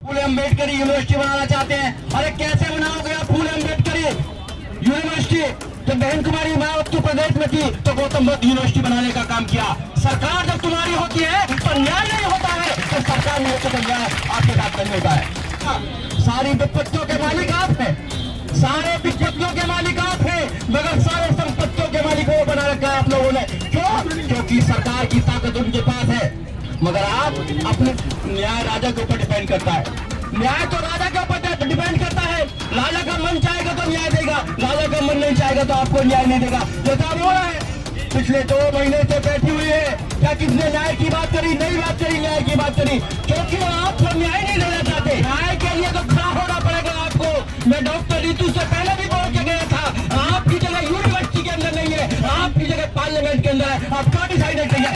फूले Ambedkar university बनाना चाहते हैं। अरे कैसे बनाओगे आप फूले अम्बेडकर यूनिवर्सिटी? जब बहन कुमारी मायावती प्रदेश में थी तो गौतम बुद्ध यूनिवर्सिटी बनाने का काम किया। सरकार जब तुम्हारी होती है तो न्याय नहीं होता है, तो सरकार नहीं होती तो न्याय आपके साथ नहीं होता है। सारी विपत्तियों के मालिक आप हैं, सारे विपत्तियों के मालिक आप हैं, मगर सारे संपत्तियों के मालिक वो बना रखा है आप लोगों ने। क्यों? क्योंकि सरकार की ताकत उनके पास है, मगर आप अपने न्याय राजा के ऊपर डिपेंड करता है। न्याय तो राजा के ऊपर डिपेंड करता है। राजा का मन चाहेगा तो न्याय देगा, राजा का मन नहीं चाहेगा तो आपको न्याय नहीं देगा। जैसा हो रहा है पिछले 2 महीने से बैठी हुई है, क्या किसने न्याय की बात करी? नहीं बात करी, न्याय की बात करी, क्योंकि आपको न्याय नहीं देना चाहते। न्याय के लिए तो खड़ा होना पड़ेगा आपको। मैं डॉक्टर रीतू से पहले भी बोल के गया था, आपकी जगह यूनिवर्सिटी के अंदर नहीं है, आपकी जगह पार्लियामेंट के अंदर है। आपका डिसाइडेड नहीं है।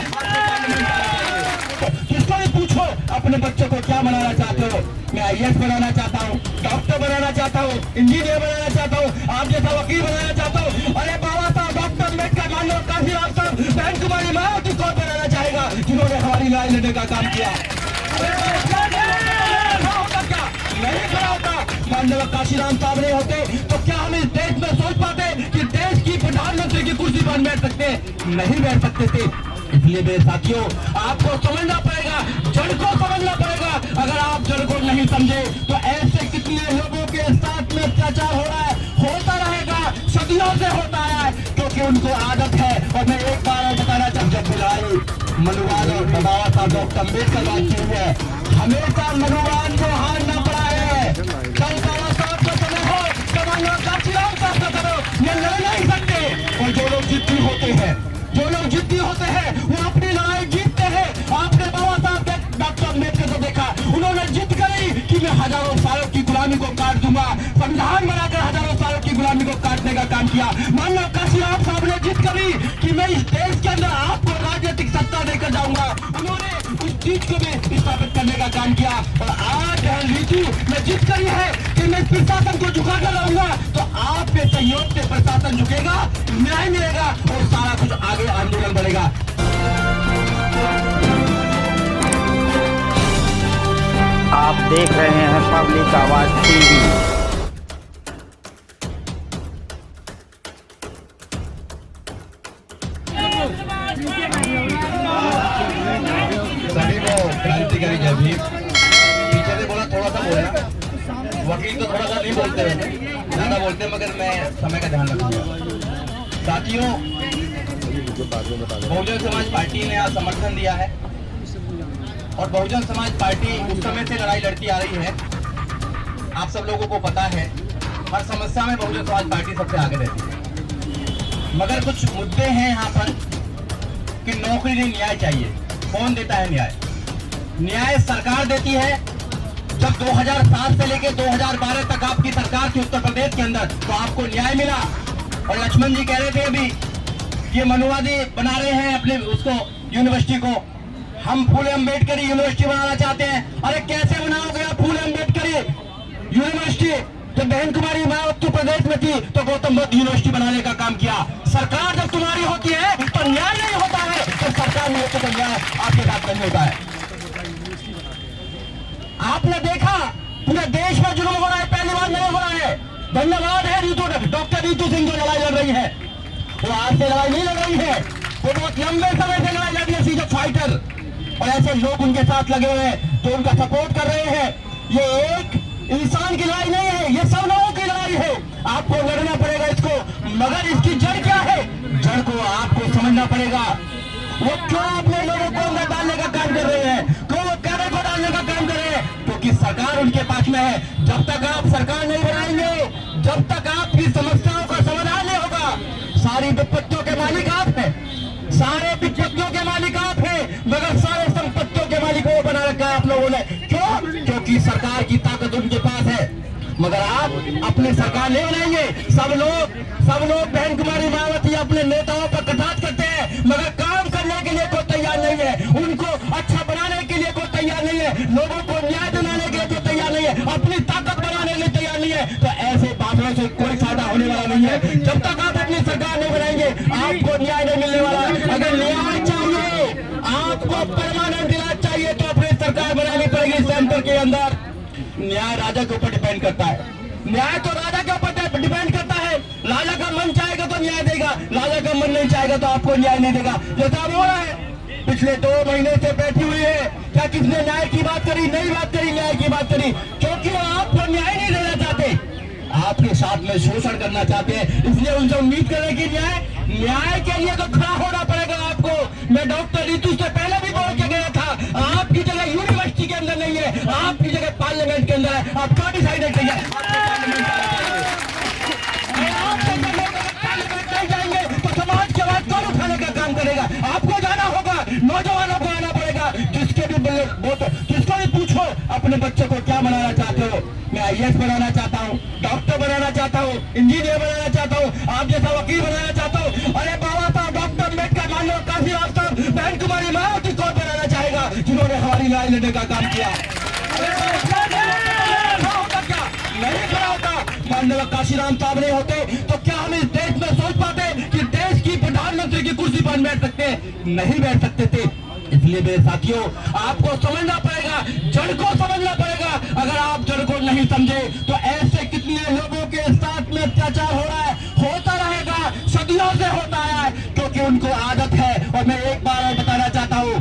किसको भी पूछो अपने बच्चों को क्या बनाना चाहते हो? मैं IAS बनाना चाहता हूँ, डॉक्टर बनाना चाहता हूँ, इंजीनियर बनाना चाहता हूँ, आप जैसा वकील बनाना चाहता हूँ। अरे बाबा साहब डॉक्टर अम्बेडकर, मानव काशीराम साहब, बहन कुमारी मायावती कौन बनाना चाहेगा जिन्होंने हमारी न्याय लेने का काम किया? नहीं खड़ा होता। मानव काशीराम साहब नहीं होते तो क्या हम इस देश में सोच पाते कि देश की प्रधानमंत्री की कुर्सी पर बैठ सकते? नहीं बैठ सकते थे। इसलिए मेरे साथियों, आपको समझना पड़ेगा, जड़ को समझना पड़ेगा। अगर आप जड़ को नहीं समझे तो ऐसे कितने लोगों के साथ में अत्याचार हो रहा है, होता रहेगा, सदियों से होता है, क्योंकि उनको आदत है। और मैं एक बार बताना चाहूँ, जब लड़ाई मनुवाद और बाबा साहब डॉक्टर अम्बेडकर बात की है, हमेशा मनुवाद को हारना पड़ा है। कल बाबा साहब का समय हो, कमांडर काशीराम साहब का करो, ये लड़ नहीं सकते। और जो लोग जिद्दी होते हैं, जो लोग जिद्दी होते हैं, वो अपनी लड़ाई जीतते हैं। आपने बाबा साहब डॉक्टर अम्बेडकर को देखा, उन्होंने जिद करी कि मैं हजारों सालों की गुलामी को काट दूंगा, संविधान बनाकर हजारों सालों की गुलामी को काटने का काम किया। मानव काशीराम साहब ने जिद करी कि मैं इस देश के अंदर आपको राजनीतिक सत्ता देकर जाऊंगा, उन्होंने उस चीज को भी स्थापित करने का काम किया। और आज रीतू ने जिद करी है कि मैं प्रशासन को झुका कर रहूंगा, तो आपके सहयोग से प्रशासन झुकेगा, न्याय मिलेगा और सारा कुछ आगे आंदोलन बढ़ेगा। आप देख रहे हैं पब्लिक आवाज TV। सभी को क्रांतिकारी जय भीम। पीछे से बोला, थोड़ा सा बोला, वकील तो थोड़ा सा नहीं बोलते रहते, ज्यादा बोलते, मगर मैं समय का ध्यान रखूंगा। साथियों, बहुजन समाज पार्टी ने आज समर्थन दिया है और बहुजन समाज पार्टी उस समय से लड़ाई लड़ती आ रही है। आप सब लोगों को पता है, हर समस्या में बहुजन समाज पार्टी सबसे आगे रहती है। मगर कुछ मुद्दे हैं यहाँ पर कि नौकरी नहीं, न्याय चाहिए। कौन देता है न्याय? न्याय सरकार देती है। जब 2007 से लेकर 2012 तक आपकी सरकार थी उत्तर प्रदेश के अंदर, तो आपको न्याय मिला। और लक्ष्मण जी कह रहे थे अभी, ये मनुवादी बना रहे हैं अपने उसको यूनिवर्सिटी को, हम फूले अम्बेडकर यूनिवर्सिटी बनाना चाहते हैं। अरे कैसे बनाओगे आप फूले अम्बेडकर यूनिवर्सिटी? जब बहन कुमारी मायावती प्रदेश में थी तो गौतम बुद्ध यूनिवर्सिटी बनाने का काम किया। सरकार जब तुम्हारी होती है तो न्याय नहीं होता है, तो सरकार नहीं होती तो न्याय आपके साथ नहीं होता है। आपने देखा पूरे देश में जुल्म हो रहा है, पहली बार नहीं हो रहा है। धन्यवाद है रीतू, डॉक्टर रीतू सिंह जो लड़ाई लड़ रही है, वो आज से लड़ाई नहीं लड़ रही है, वो बहुत लंबे समय से लड़ाई लड़ रही है, सीजो फाइटर। और ऐसे लोग उनके साथ लगे हुए हैं जो उनका सपोर्ट कर रहे हैं। ये एक इंसान की लड़ाई नहीं है, ये सब लोगों की लड़ाई है। आपको लड़ना पड़ेगा इसको, मगर इसकी जड़ क्या है? जड़ को आपको समझना पड़ेगा। वो क्यों अपने लोगों को अंदर डालने का काम कर रहे हैं, क्यों वो कैडर को डालने का काम कर रहे हैं? क्योंकि सरकार उनके पास में है। जब तक आप सरकार नहीं बनाएंगे, जब तक आपकी समस्याओं का समाधान नहीं होगा, सारी विपत्तियों के मालिक आप हैं, सारे विपत्तियों के मालिक आप हैं, मगर सारे संपत्तियों के मालिक वो बना रखा है आप लोगों ने। क्यों? क्योंकि सरकार की ताकत उनके पास है, मगर आप अपनी सरकार नहीं बनाएंगे। सब लोग बहन कुमारी मायावती अपने नेताओं पर कटाक्ष करते हैं, मगर काम करने के लिए कोई तैयार नहीं है, उनको अच्छा बनाने के लिए कोई तैयार नहीं है, लोगों को न्याय दिलाने के लिए कोई तैयार नहीं है, अपनी ताकत बनाने के लिए तैयार नहीं है। तो ऐसे बातों से कोई फायदा होने वाला नहीं है। जब तक आप अपनी सरकार नहीं बनाएंगे, आपको न्याय नहीं मिलने वाला। अगर न्याय चाहिए, आपको परमानेंट इलाज चाहिए, तो अपनी सरकार बनानी पड़ेगी सेंटर के अंदर। न्याय राजा के ऊपर डिपेंड करता है। न्याय तो राजा के ऊपर डिपेंड करता है। राजा का मन चाहेगा तो न्याय देगा, राजा का मन नहीं चाहेगा तो आपको न्याय नहीं देगा। जैसा हो रहा है, पिछले 2 महीने से बैठी हुई है, क्या किसने न्याय की बात करी? नहीं बात करी, न्याय की बात करी, क्योंकि वो आपको न्याय नहीं देना चाहते, आपके साथ में शोषण करना चाहते हैं। इसलिए उनसे उम्मीद करें कि न्याय के लिए तो खड़ा होना पड़ेगा आपको। मैं डॉक्टर रितु से पहले भी बोल के गया था, आपकी जगह यूनिवर्सिटी के अंदर नहीं है, आपकी जगह पार्लियामेंट के अंदर है। आप क्यों डिसाइडेड नहीं है? पार्लियामेंट नहीं जाएंगे तो समाज के आवाज कौन उठाने का काम करेगा? आपको जाना होगा, नौजवानों को आना पड़ेगा। जिसको भी पूछो अपने बच्चों को क्या बनाना चाहते हो? मैं IAS बनाना चाहता हूँ, डॉक्टर बनाना चाहता हूँ, इंजीनियर बनाना चाहता हूँ, आप जैसा वकील बनाना चाहता हूँ। अरे बाबा साहब, डॉक्टर अम्बेडकर, मानव काशीराम साहब, बहन कुमारी मायावती कौन बनाना चाहेगा जिन्होंने हमारी न्याय लेने का काम किया? क्या नहीं खड़ा होता? मानव काशीराम साहब नहीं होते तो क्या हम इस देश में सोच पाते कि देश की प्रधानमंत्री की कुर्सी पर बैठ सकते? नहीं बैठ सकते थे। इसलिए मेरे साथियों, आपको समझना पड़ेगा, जड़ को समझना पड़ेगा। अगर आप जड़ को नहीं समझे तो ऐसे कितने लोगों के साथ में अत्याचार हो रहा है, होता रहेगा, सदियों से होता है, क्योंकि उनको आदत है। और मैं एक बार और बताना चाहता हूँ,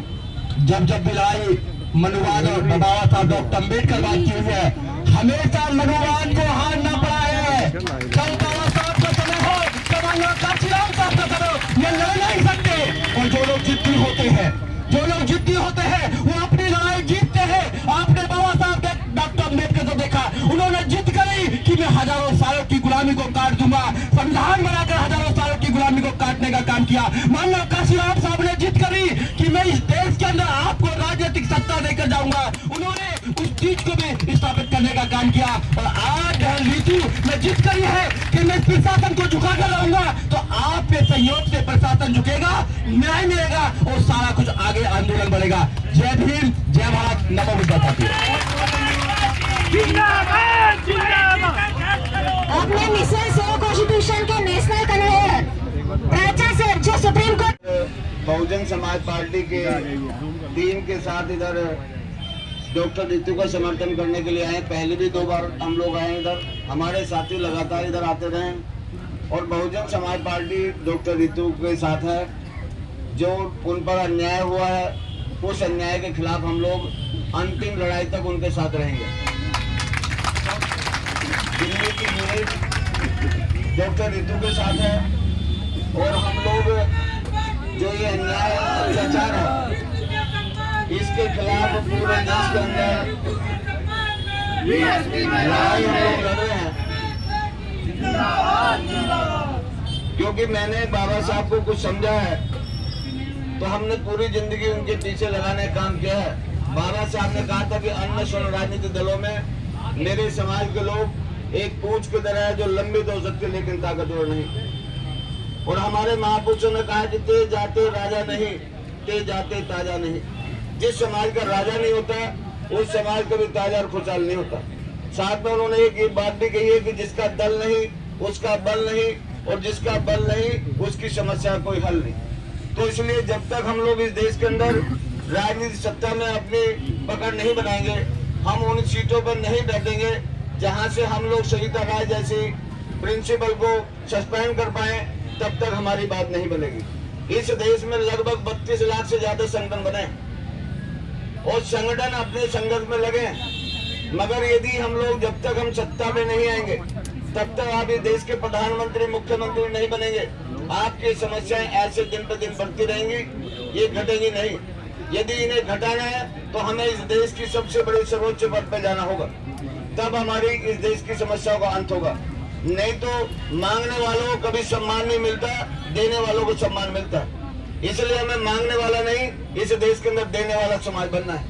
जब भी लड़ाई मनुवाद और बाबा साहब डॉक्टर अम्बेडकर बात की हुई है, हमेशा मनुवाद को हारना पड़ा है। जब बाबा साहब का समय हो, जब काशीराम साहब का समय हो, ये लड़ नहीं सकते। और जो लोग जिद्दी होते हैं, वो अपनी लड़ाई जीतते हैं। आपने बाबा साहब डॉक्टर अम्बेडकर को देखा, उन्होंने जिद करी कि मैं हजारों सालों की गुलामी को काट दूंगा, संविधान बनाकर हजारों सालों की गुलामी को काटने का काम किया। मानव काशीराम साहब ने जिद करी कि मैं इस देश के अंदर आपको राजनीतिक सत्ता देकर जाऊंगा, उन्होंने उस चीज को भी स्थापित करने का काम किया। और आज रीतू ने जिद करी है कि मैं प्रशासन को झुकाकर रहूंगा, तो आपके सहयोग से प्रशासन झुकेगा, न्याय मिलेगा और सारा कुछ आगे आंदोलन बढ़ेगा। जय भीम, जय भारत, नमो बुद्धाय। अपने मिशन से कॉन्स्टिट्यूशन के नेशनल कन्वीनर प्राचा सर जो supreme court Bahujan Samaj party के टीम के साथ इधर डॉक्टर रितु का समर्थन करने के लिए आए। पहले भी 2 बार हम लोग आए इधर, हमारे साथी लगातार इधर आते रहे और बहुजन समाज पार्टी डॉक्टर रितु के साथ है। जो उन पर अन्याय हुआ है, उस अन्याय के खिलाफ हम लोग अंतिम लड़ाई तक उनके साथ रहेंगे। दिल्ली की यूनिट डॉक्टर रितु के साथ है और हम लोग जो ये अन्याय अत्याचार है, इसके खिलाफ पूरे देश के अंदर लड़ाई हम लोग लड़ रहे हैं। क्योंकि मैंने बाबा साहब को कुछ समझा है, तो हमने पूरी जिंदगी उनके पीछे लगाने का काम किया है। बाबा साहब ने कहा था कि अन्य स्वर्ण राजनीतिक दलों में मेरे समाज के लोग एक पूंछ की तरह है जो लंबित हो सकते लेकिन ताकतवर नहीं। और हमारे महापुरुषों ने कहा कि तेज जाते राजा नहीं, तेज जाते ताजा नहीं। जिस समाज का राजा नहीं होता, उस समाज का भी ताजा और खुशहाल नहीं होता। साथ में उन्होंने एक बात भी कही है कि जिसका दल नहीं उसका बल नहीं, और जिसका बल नहीं उसकी समस्या कोई हल नहीं। तो इसलिए जब तक हम लोग इस देश के अंदर राजनीतिक सत्ता में अपनी पकड़ नहीं बनाएंगे, हम उन सीटों पर नहीं बैठेंगे जहां से हम लोग सरिता राय जैसी प्रिंसिपल को सस्पेंड कर पाए, तब तक हमारी बात नहीं बनेगी। इस देश में लगभग 32 लाख से ज्यादा संगठन बने और संगठन अपने संघर्ष में लगे, मगर यदि हम लोग जब तक हम सत्ता में नहीं आएंगे तब तक आप इस देश के प्रधानमंत्री मुख्यमंत्री नहीं बनेंगे। आपकी समस्याएं ऐसे दिन पर दिन बढ़ती रहेंगी, ये घटेगी नहीं। यदि इन्हें घटाना है तो हमें इस देश की सबसे बड़ी सर्वोच्च पद पर जाना होगा, तब हमारी इस देश की समस्याओं का अंत होगा। नहीं तो मांगने वालों को कभी सम्मान नहीं मिलता, देने वालों को सम्मान मिलता है। इसलिए हमें मांगने वाला नहीं, इस देश के अंदर देने वाला समाज बनना है।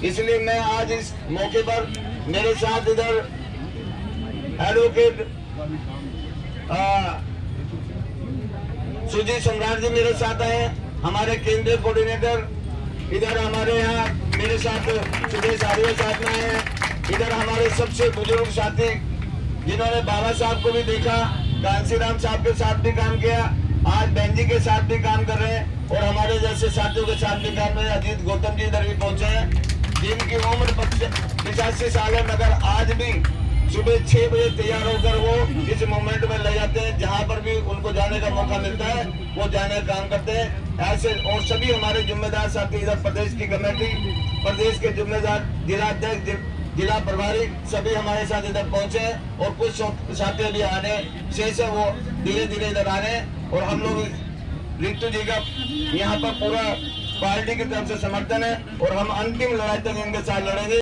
इसलिए मैं आज इस मौके पर मेरे साथ इधर एडवोकेट सुजीत सम्राट जी मेरे साथ आए, हमारे केंद्रीय कोऑर्डिनेटर इधर हमारे यहाँ मेरे साथ सुदेश आर्य साथ में आए हैं। इधर हमारे सबसे बुजुर्ग साथी जिन्होंने बाबा साहब को भी देखा, कांसीराम साहब के साथ भी काम किया, आज बहन जी के साथ भी काम कर रहे हैं और हमारे जैसे साथियों के साथ भी काम कर रहे हैं। अजीत गौतम जी इधर भी पहुंचे हैं। जिनकी उम्र 85 साल है, मगर आज भी सुबह 6 बजे तैयार होकर वो इस मूवमेंट में ले जाते हैं। जहां पर भी उनको जाने का मौका मिलता है वो जाने का काम करते हैं। ऐसे और सभी हमारे जिम्मेदार साथी, इधर प्रदेश की कमेटी, प्रदेश के जिम्मेदार, जिला अध्यक्ष, जिला प्रभारी सभी हमारे साथ इधर पहुंचे हैं और कुछ साथी अभी आने शेष है, वो धीरे धीरे इधर आ रहे हैं। और हम लोग रितु जी का यहाँ पर पूरा पार्टी की तरफ से समर्थन है और हम अंतिम लड़ाई तक इनके साथ लड़ेंगे।